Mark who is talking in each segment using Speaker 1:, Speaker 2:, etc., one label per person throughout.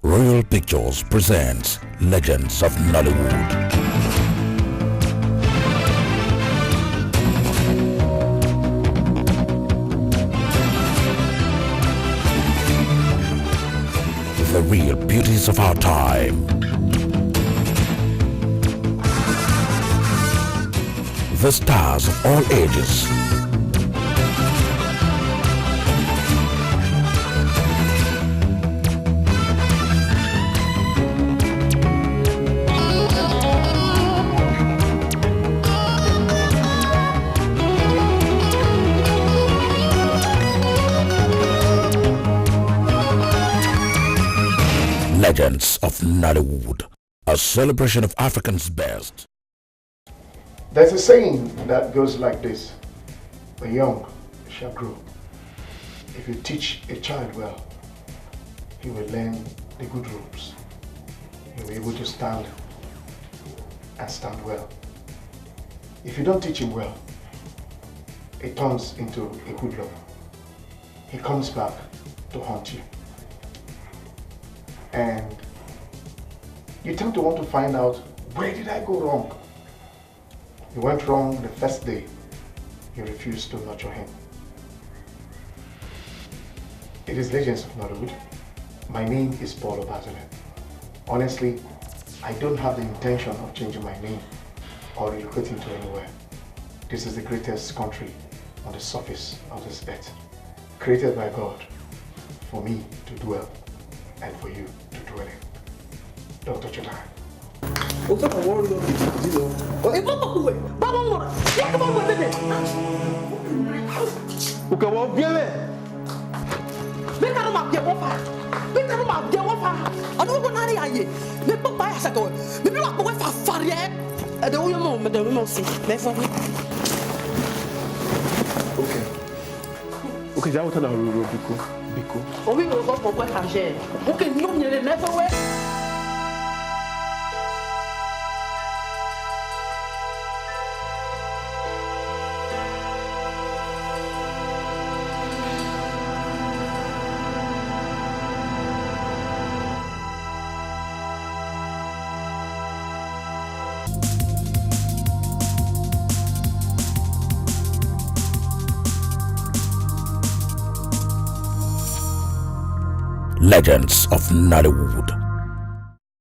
Speaker 1: Royal Pictures presents Legends of Nollywood. The real beauties of our time. The stars of all ages. Legends of Nollywood, a celebration of Africans' best.
Speaker 2: There's a saying that goes like this: the young shall grow. If you teach a child well, he will learn the good ropes. He will be able to stand and stand well. If you don't teach him well, it turns into a hoodlum. He comes back to haunt you. And you tend to want to find out, where did I go wrong? You went wrong the first day you refused to nurture him. It is Legends of Nollywood. My name is Paul Obazole. Honestly, I don't have the intention of changing my name or relocating to anywhere. This is the greatest country on the surface of this earth, created by God for me to dwell and for you to dwell in. Dr. Chilai.
Speaker 3: Okay, já outra na rua, bico.
Speaker 4: Oui, on va pourquoi changer. Pour que nous ne les mettons pas.
Speaker 1: Legends of Nollywood,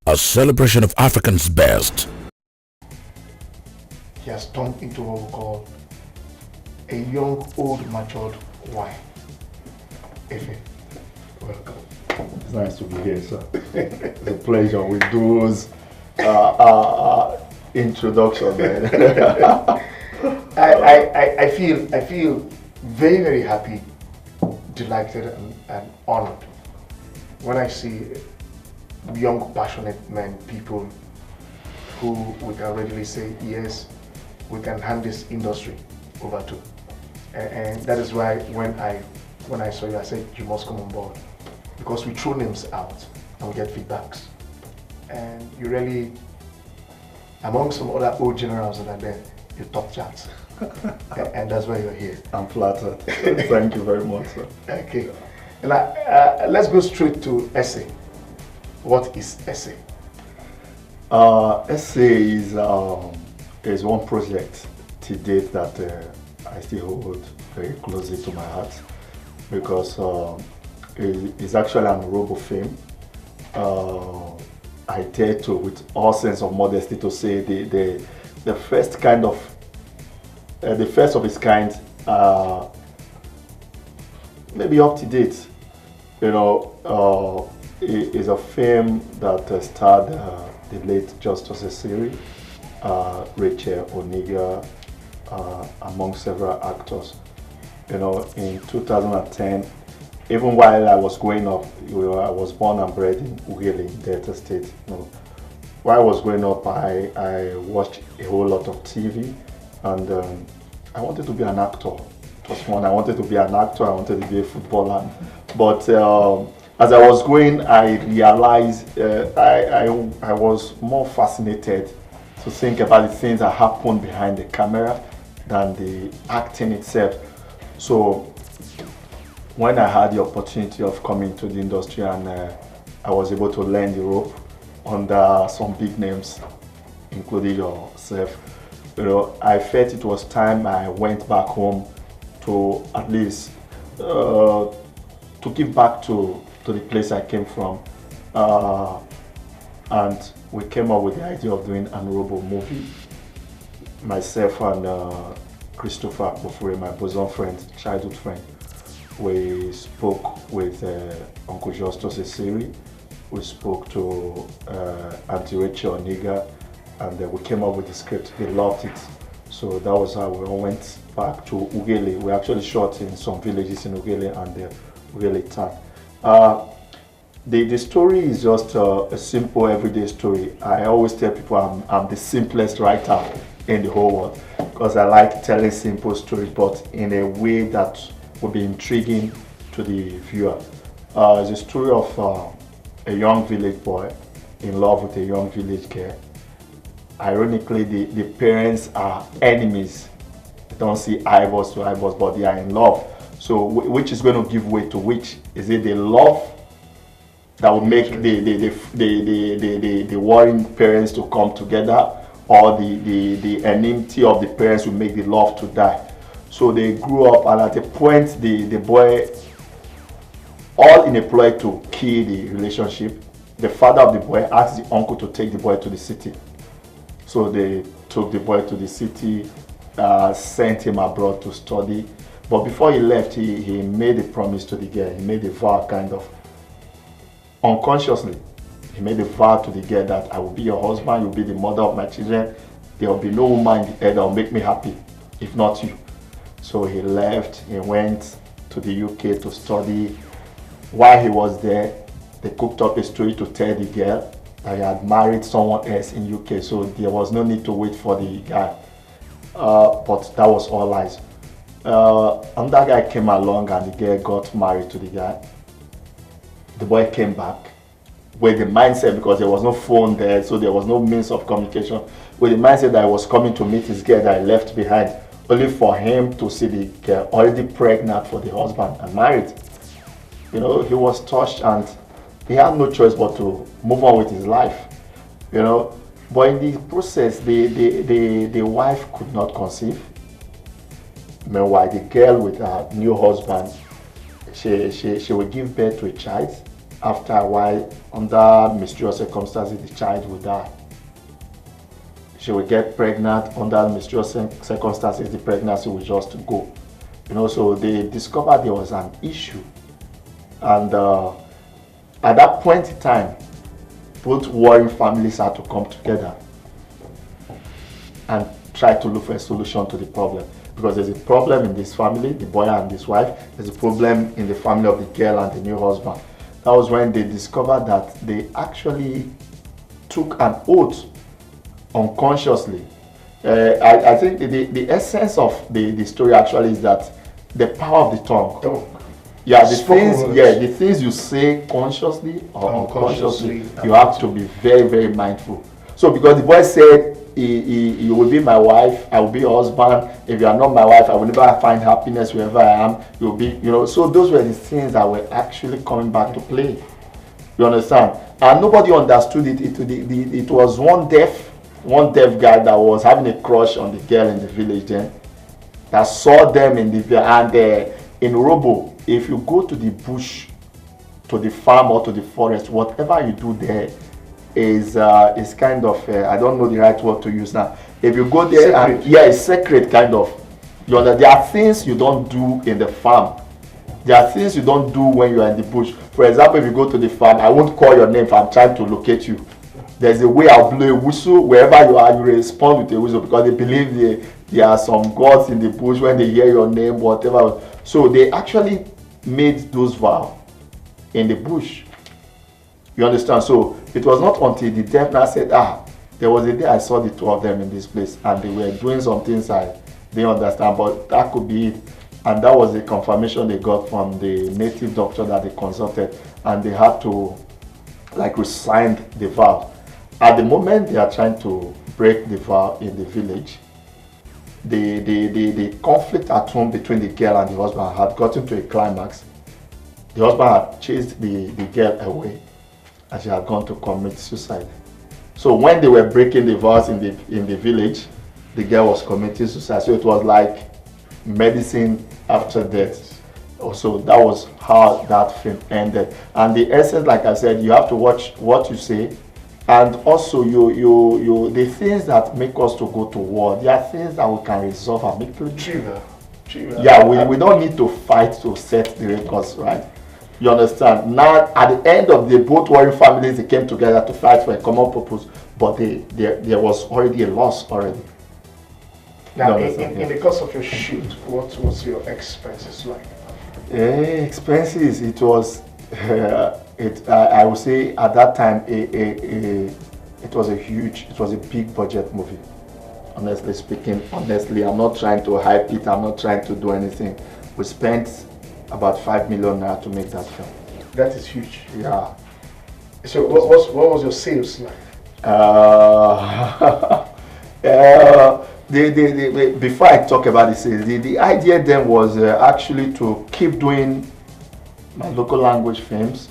Speaker 1: a celebration of Africans' best.
Speaker 2: He has turned into what we call a young, old, matured wine. Efe, welcome.
Speaker 3: It's nice to be here, sir. It's a pleasure with those introductions.
Speaker 2: I feel very, very happy, delighted, and honored when I see young, passionate men, people who we can readily say, yes, we can hand this industry over to. And that is why when I saw you, I said, you must come on board. Because we throw names out and we get feedbacks. And you really, among some other old generals that are there, you top charts. And that's why you're here.
Speaker 3: I'm flattered. Thank you very much, sir.
Speaker 2: Okay. Now, let's go straight to essay. What is essay?
Speaker 3: Essay is one project to date that I still hold very closely to my heart because it's actually an honorable fame. I dare to, with all sense of modesty, to say the first kind of the first of its kind, maybe up to date. You know, it is a film that starred the late Justice Esiri, Rachel Oniga, among several actors. You know, in 2010, even while I was growing up, I was born and bred in Ughelli, Delta State. You know, while I was growing up, I watched a whole lot of TV, and I wanted to be an actor. It was fun. I wanted to be an actor. I wanted to be a footballer. But as I was going, I realized I was more fascinated to think about the things that happen behind the camera than the acting itself. So when I had the opportunity of coming to the industry and I was able to learn the rope under some big names, including yourself. You know, I felt it was time I went back home to at least to give back to the place I came from. And we came up with the idea of doing an Robo movie. Myself and Christopher Bofure, my bosom friend, childhood friend, we spoke with Uncle Justus Esiri. We spoke to Auntie Rachel Oniga, and we came up with the script. They loved it. So that was how we all went back to Ugele. We actually shot in some villages in Ugele and the Ugele town. The story is just a simple everyday story. I always tell people I'm the simplest writer in the whole world because I like telling simple stories, but in a way that will be intriguing to the viewer. It's a story of a young village boy in love with a young village girl. Ironically, the parents are enemies. They don't see eyeballs to eyeballs, but they are in love. So which is going to give way to which? Is it the love that will make the warring parents to come together, or the enmity of the parents will make the love to die? So they grew up, and at a point the boy, all in a ploy to kill the relationship, the father of the boy asked the uncle to take the boy to the city. So they took the boy to the city, sent him abroad to study. But before he left, he made a promise to the girl. He made a vow, kind of unconsciously. He made a vow to the girl that I will be your husband, you'll be the mother of my children. There will be no woman in the earth that will make me happy, if not you. So he left, he went to the UK to study. While he was there, they cooked up a story to tell the girl that he had married someone else in UK, so there was no need to wait for the guy. But that was all lies. And that guy came along and the girl got married to the guy. The boy came back with the mindset, because there was no phone there, so there was no means of communication, with the mindset that he was coming to meet his girl that he left behind, only for him to see the girl already pregnant for the husband and married. You know, he was touched and he had no choice but to move on with his life. You know, but in the process, the wife could not conceive. Meanwhile, the girl with her new husband, she will give birth to a child. After a while, under mysterious circumstances, the child will die. She will get pregnant. Under mysterious circumstances, the pregnancy will just go. You know, so they discovered there was an issue. And at that point in time, both warring families had to come together and try to look for a solution to the problem. Because there's a problem in this family, the boy and his wife. There's a problem in the family of the girl and the new husband. That was when they discovered that they actually took an oath unconsciously. I think the essence of the story actually is that the power of the tongue. Yeah, the things you say consciously or unconsciously, you have to be very, very mindful. So because the boy said, you will be my wife, I will be your husband. If you are not my wife, I will never find happiness wherever I am. You'll be, you know. So those were the things that were actually coming back to play. You understand? And nobody understood it. It was one deaf guy that was having a crush on the girl in the village then, that saw them in the and in Robo. If you go to the bush, to the farm or to the forest, whatever you do there is kind of I don't know the right word to use now. If you go there, and, it's sacred kind of. You know, there are things you don't do in the farm. There are things you don't do when you are in the bush. For example, if you go to the farm, I won't call your name if I'm trying to locate you. There's a way I'll blow a whistle. Wherever you are, you respond with a whistle, because they believe there are some gods in the bush. When they hear your name, whatever. So they actually made those vows in the bush. You understand? So it was not until the deaf man said, there was a day I saw the two of them in this place and they were doing some things I didn't understand, but that could be it. And that was the confirmation they got from the native doctor that they consulted, and they had to resign the vow. At the moment they are trying to break the vow in the village, the conflict at home between the girl and the husband had gotten to a climax. The husband had chased the girl away, and she had gone to commit suicide. So when they were breaking the vase in the village, the girl was committing suicide. So it was like medicine after death. So that was how that film ended. And the essence, like I said, you have to watch what you say, and also the things that make us to go to war. There are things that we can resolve amicably. Yeah, we don't need to fight to set the records right. You understand? Now, at the end of the both warring families, they came together to fight for a common purpose, but there was already a loss already.
Speaker 2: Now, in the course of your shoot, what was your expenses like?
Speaker 3: Expenses, it was, I would say at that time, it was a big budget movie. Honestly speaking, I'm not trying to hype it, I'm not trying to do anything. We spent about 5 million naira to make that film.
Speaker 2: That is huge.
Speaker 3: Yeah.
Speaker 2: So what was your sales like?
Speaker 3: Before I talk about the sales, the idea then was actually to keep doing my local language films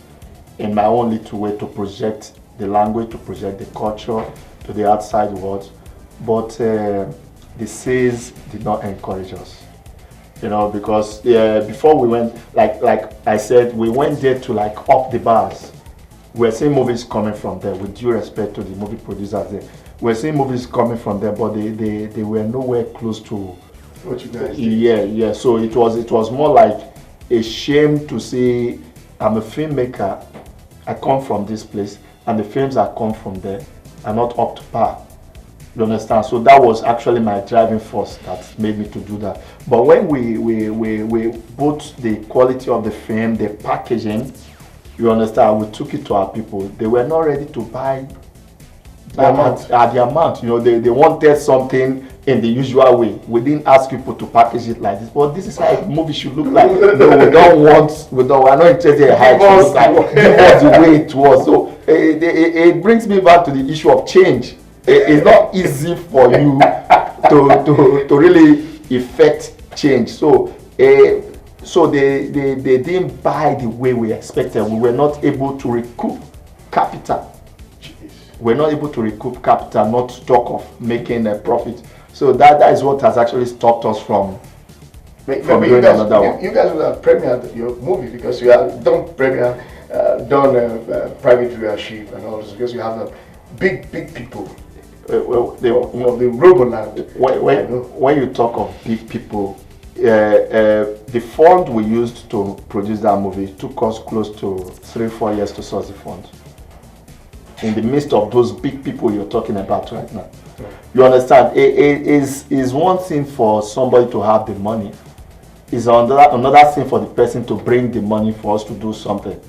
Speaker 3: in my own little way, to project the language, to project the culture to the outside world. But the sales did not encourage us, because before we went, like I said, we went there to like up the bars. We're seeing movies coming from there, with due respect to the movie producers there. We're seeing movies coming from there, but they were nowhere close to
Speaker 2: what you guys did.
Speaker 3: Yeah. So it was more like a shame to say, I'm a filmmaker, I come from this place, and the films that come from there are not up to par. You understand? So that was actually my driving force that made me to do that. But when we put the quality of the film, the packaging, you understand, we took it to our people. They were not ready to buy the amount. They wanted something in the usual way. We didn't ask people to package it like this, but this is how a movie should look like. No, we're not interested in how it should look like. Give us the way it was. So it brings me back to the issue of change. It's not easy for you to really effect change. So they didn't buy the way we expected. We were not able to recoup capital. We're not able to recoup capital, not to talk of making a profit. So that is what has actually stopped us from doing another one.
Speaker 2: You guys would have premiered your movie because you have done premiere, private viewership and all this, because you have big people.
Speaker 3: Well,
Speaker 2: the Roboland.
Speaker 3: When you talk of big people, the fund we used to produce that movie took us close to 3-4 years to source the fund. In the midst of those big people you're talking about right now, you understand? It is one thing for somebody to have the money. It's another thing for the person to bring the money for us to do something.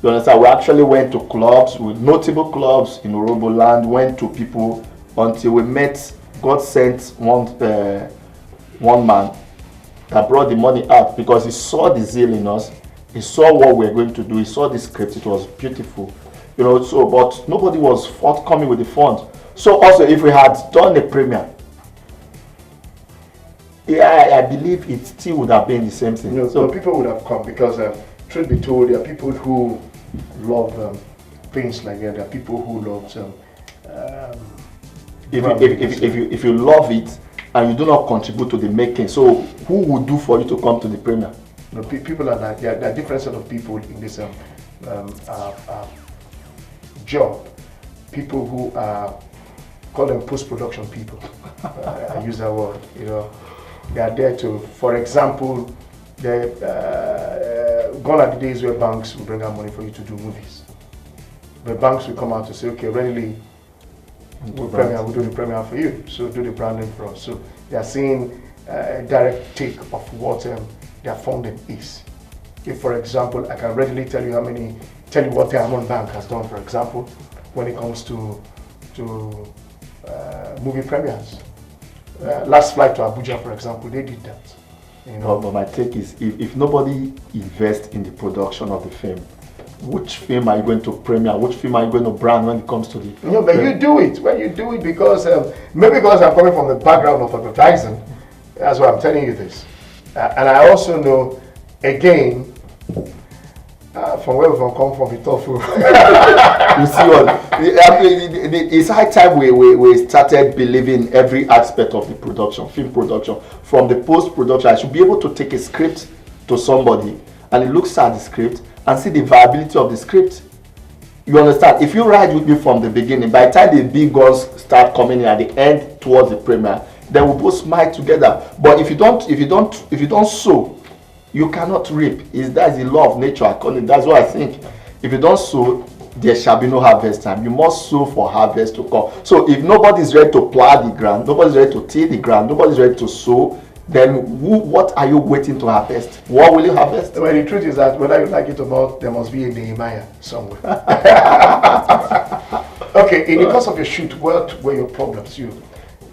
Speaker 3: You understand? We actually went to clubs, with notable clubs in Roboland, went to people until we met. God sent one man that brought the money out because he saw the zeal in us. He saw what we were going to do. He saw the script. It was beautiful. But nobody was forthcoming with the funds. So also, if we had done a premiere, I believe it still would have been the same thing.
Speaker 2: So people would have come because, truth be told, there are people who love things like that. There are people who love
Speaker 3: if you love it and you do not contribute to the making, so who would do for you to come to the premiere?
Speaker 2: People are like, there are different set of people in this job. People who are, call them post-production people. I use that word. They are there to, for example, gone are the days where banks will bring out money for you to do movies. The banks will come out to say, okay, readily, we'll do the premiere for you, so do the branding for us. So they are seeing a direct take of what their funding is. If, for example, I can readily tell you what Diamond Bank has done, for example, when it comes to movie premieres. Last Flight to Abuja, for example, they did that.
Speaker 3: But my take is, if nobody invests in the production of the film, which film are you going to premiere? Which film are you going to brand when it comes to the...
Speaker 2: But you do it. When you do it, because maybe because I'm coming from the background of advertising, that's why I'm telling you this. And I also know, again, From where we come from, it's tough.
Speaker 3: You see what? It's high time we started believing every aspect of the production, film production, from the post production. I should be able to take a script to somebody and he looks at the script and see the viability of the script. You understand? If you ride with me from the beginning, by the time the big guns start coming in at the end towards the premiere, then we both smile together. But if you don't sow, you cannot reap. That's the law of nature. That's what I think. If you don't sow, there shall be no harvest time. You must sow for harvest to come. So if nobody is ready to plow the ground, nobody's ready to till the ground, nobody's ready to sow, then what are you waiting to harvest? What will you harvest?
Speaker 2: Well, the truth is that whether you like it or not, there must be a Nehemiah somewhere. Okay, in the course of your shoot, what were your problems?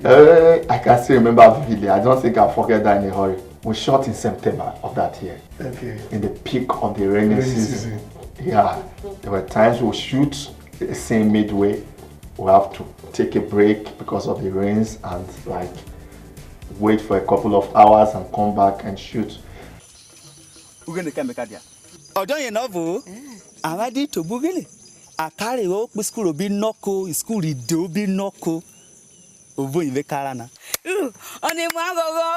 Speaker 3: I can still remember vividly. I don't think I'll forget that in a hurry. We shot in September of that year.
Speaker 2: Okay.
Speaker 3: In the peak of the rainy season. Yeah. There were times we'll shoot the same midway. We have to take a break because of the rains and like wait for a couple of hours and come back and shoot.
Speaker 5: Ọjọ́ náà bò àwọn adé tó gbógélé àkàrè ó pé skul òbí nọ́kó skul ìdè òbí nọ́kó òbó ìwé kára náà. Ọ̀nà ìmọ̀ àgọ́gọ́.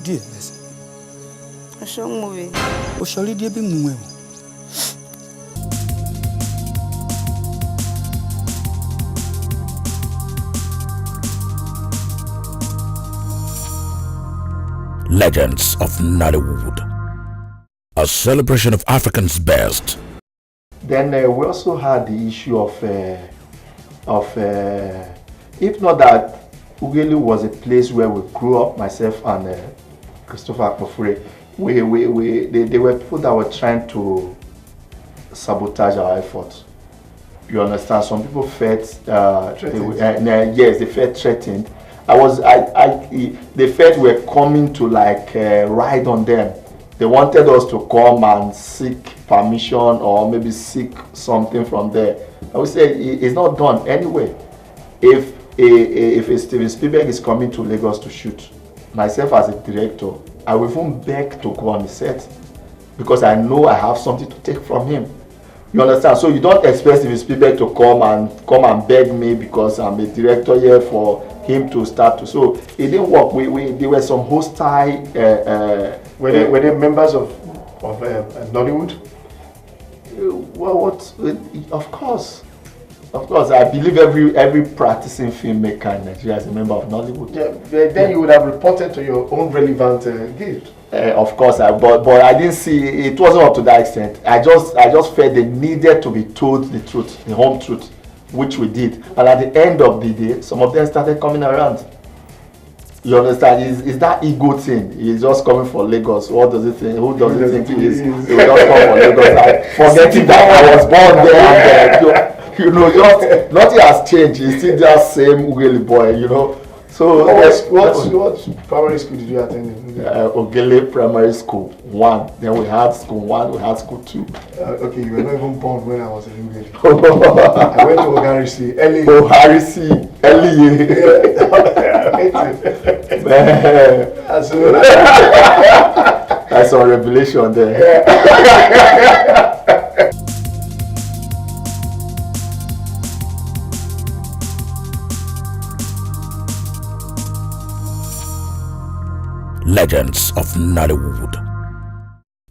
Speaker 5: Dear, yes.
Speaker 6: A show movie.
Speaker 5: O shall read be muel.
Speaker 1: Legends of Nollywood, a celebration of Africans' best.
Speaker 3: Then we also had the issue of if not that Ughelli was a place where we grew up, myself and Christopher Akpofure. They were people that were trying to sabotage our efforts. You understand? Some people felt yes, they felt threatened. They felt we were coming to like ride on them. They wanted us to come and seek permission or maybe seek something from there. I would say it's not done anyway. If Steven Spielberg is coming to Lagos to shoot, myself as a director, I will even beg to go on the set because I know I have something to take from him. You understand? So you don't expect Steven Spielberg to come and beg me because I'm a director here for him to start to. So it didn't work. There were some hostile.
Speaker 2: Were they members of Nollywood?
Speaker 3: Well, of course. Of course, I believe every practicing filmmaker in Nigeria is a member of Nollywood.
Speaker 2: Yeah, then you would have reported to your own relevant gift.
Speaker 3: Of course, but I didn't see it wasn't up to that extent. I just felt they needed to be told the truth, the home truth, which we did. And at the end of the day, some of them started coming around. You understand? Is that ego thing? He's just coming for Lagos. What does he think? Who does he think he is? He will just come for Lagos. Forgetting that I was born there and you know, just nothing has changed. He's still that same Ughelli boy, you know. So
Speaker 2: what primary school did you attend?
Speaker 3: Ughelli Primary School 1. Then we had school 1, we had school 2.
Speaker 2: Okay, you were not even born when I was in Ughelli. I went to Ogarisi, Eli.
Speaker 3: Ogarisi, Eli. That's a revelation there.
Speaker 1: Legends of Nollywood,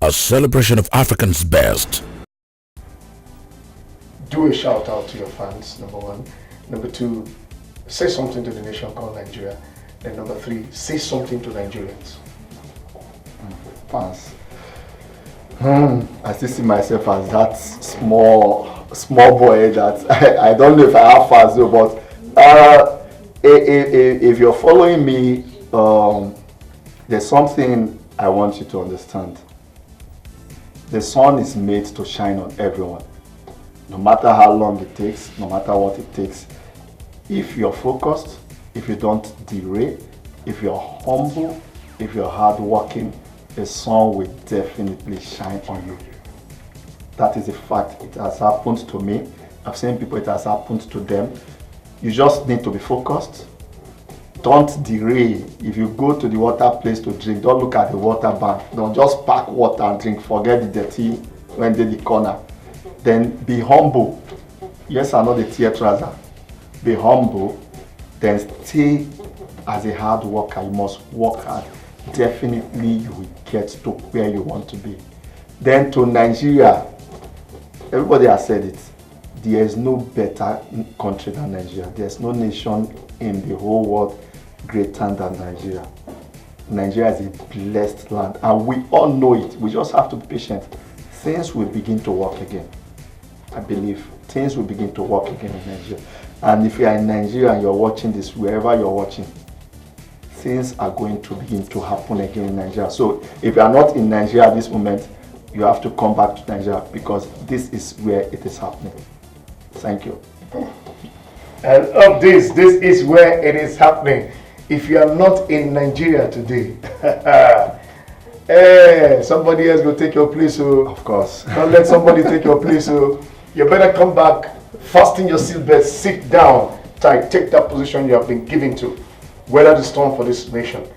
Speaker 1: a celebration of Africans' best.
Speaker 2: Do a shout out to your fans, number one. Number two, say something to the nation called Nigeria. And number three, say something to Nigerians.
Speaker 3: Fans. I still see myself as that small boy that I don't know if I have fans though, but if you're following me, there's something I want you to understand. The sun is made to shine on everyone. No matter how long it takes, no matter what it takes. If you're focused, if you don't derail, if you're humble, if you're hardworking, the sun will definitely shine on you. That is a fact. It has happened to me. I've seen people, it has happened to them. You just need to be focused. Don't derail. If you go to the water place to drink, don't look at the water bank. Don't just pack water and drink. Forget the dirty when they're the corner. Then be humble. Yes, I'm not a tear trouser. Be humble. Then stay as a hard worker. You must work hard. Definitely you will get to where you want to be. Then to Nigeria, everybody has said it. There is no better country than Nigeria. There's no nation in the whole world greater than Nigeria. Nigeria is a blessed land and we all know it. We just have to be patient. Things will begin to work again. I believe things will begin to work again in Nigeria. And if you are in Nigeria and you're watching this, wherever you're watching, things are going to begin to happen again in Nigeria. So if you are not in Nigeria at this moment, you have to come back to Nigeria because this is where it is happening. Thank you.
Speaker 2: And of this is where it is happening. If you are not in Nigeria today, somebody else will take your place. So
Speaker 3: of course.
Speaker 2: Don't let somebody take your place. So you better come back, fasten your seatbelt, sit down, take that position you have been given to. Weather the storm for this nation.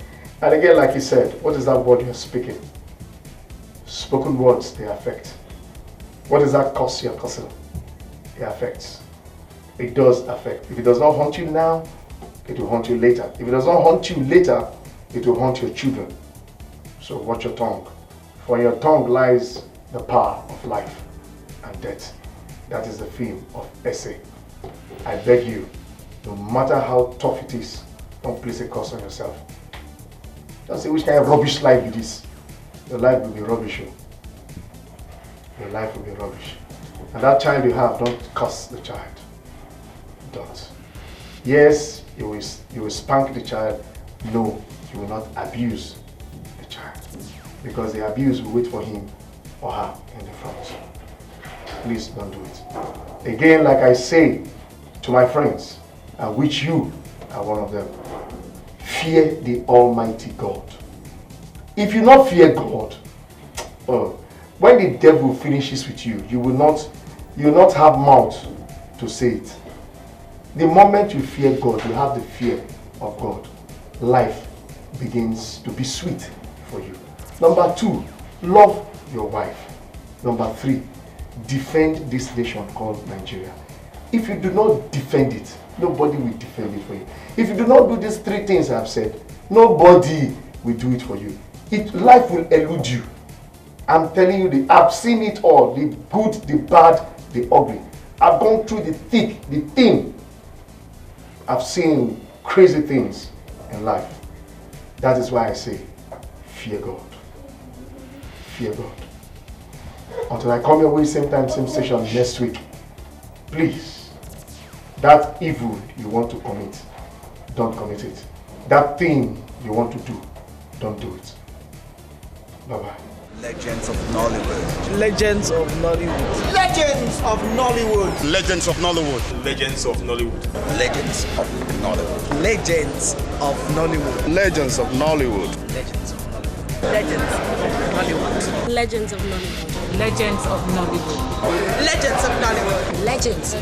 Speaker 2: And again, like you said, what is that word you're speaking? Spoken words, they affect. What is that curse you're cursing? It affects. It does affect. If it does not haunt you now, it will haunt you later. If it does not haunt you later, it will haunt your children. So watch your tongue. For in your tongue lies the power of life and death. That is the theme of essay. I beg you, no matter how tough it is, don't place a curse on yourself. Don't say, which kind of rubbish life is this? Your life will be rubbish. Your life will be rubbish. And that child you have, don't curse the child. Don't. Yes, you will spank the child. No, you will not abuse the child. Because the abuse will wait for him or her in the front. Please don't do it. Again, like I say to my friends, and which you are one of them, fear the Almighty God. If you not fear God, when the devil finishes with you, you will not have mouth to say it. The moment you fear God, you have the fear of God. Life begins to be sweet for you. Number 2, love your wife. Number 3, defend this nation called Nigeria. If you do not defend it, nobody will defend it for you. If you do not do these 3 things I've said, nobody will do it for you. Life will elude you. I'm telling you, I've seen it all, the good, the bad, the ugly. I've gone through the thick, the thin. I've seen crazy things in life. That is why I say, fear God. Fear God. Until I come your way, same time, same station next week, please, that evil you want to commit, don't commit it. That thing you want to do, don't do it. Bye-bye.
Speaker 7: Legends of Nollywood.
Speaker 8: Legends of Nollywood.
Speaker 7: Legends of Nollywood.
Speaker 9: Legends of Nollywood. Legends of Nollywood.
Speaker 7: Legends of Nollywood.
Speaker 8: Legends of Nollywood.
Speaker 9: Legends of Nollywood.
Speaker 8: Legends of Nollywood.
Speaker 10: Legends of Nollywood.
Speaker 4: Legends of Nollywood.
Speaker 8: Legends of Nollywood.
Speaker 10: Legends of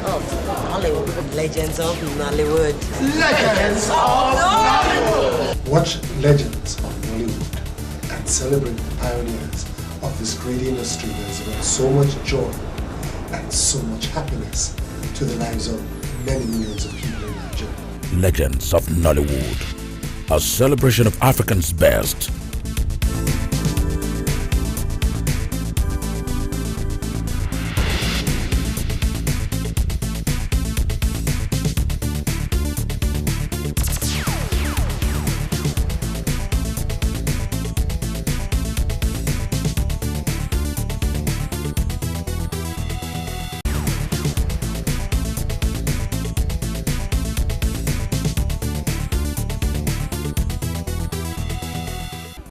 Speaker 10: Nollywood.
Speaker 8: Legends of Nollywood.
Speaker 7: Legends of Nollywood.
Speaker 11: Watch Legends of Nollywood and celebrate the pioneers of this great industry that has brought so much joy and so much happiness to the lives of many millions of people in Nigeria.
Speaker 1: Legends of Nollywood, a celebration of Africans' best.